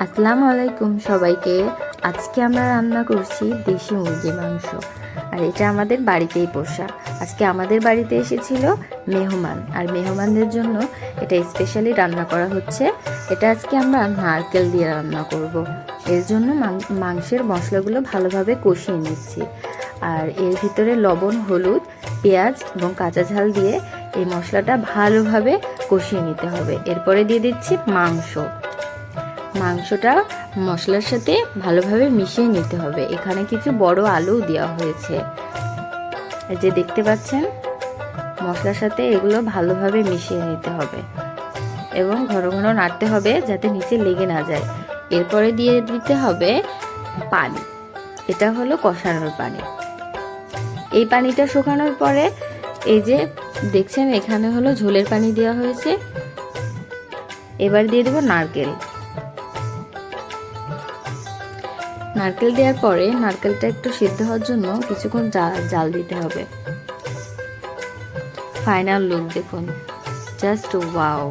আসসালামু আলাইকুম সবাইকে। আজকে আমরা রান্না করছি দেশি মুরগির মাংস, আর এটা আমাদের বাড়িতেই পোষা। আজকে আমাদের বাড়িতে এসেছিল মেহমান, আর মেহমানদের জন্য এটা স্পেশালি রান্না করা হচ্ছে। এটা আজকে আমরা নারকেল দিয়ে রান্না করব। এর জন্য মাংসের মশলাগুলো ভালোভাবে কষিয়ে নিচ্ছি, আর এর ভিতরে লবণ, হলুদ, পেঁয়াজ এবং কাঁচা ঝাল দিয়ে এই মশলাটা ভালোভাবে কষিয়ে নিতে হবে। এরপরে দিয়ে দিচ্ছি মাংসটা মশলার সাথে ভালোভাবে মিশিয়ে নিতে হবে। এখানে কিছু বড় আলু দেওয়া হয়েছে, এই যে দেখতে পাচ্ছেন। মশলার সাথে এগুলো ভালোভাবে মিশিয়ে নিতে হবে এবং ঘন ঘন নাড়তে হবে যাতে নিচে লেগে না যায়। এরপরে দিয়ে দিতে হবে পানি, এটা হলো কষানোর পানি। এই পানিটা শুকানোর পরে এই যে দেখছেন এখানে হলো ঝোলের পানি দেওয়া হয়েছে। এবার দিয়ে দেব নারকেল দেওয়ার পরে নারকেলটা একটু সিদ্ধ হওয়ার জন্য কিছুক্ষণ জাল দিতে হবে। ফাইনাল লুক দেখুন, জাস্ট ওয়াও।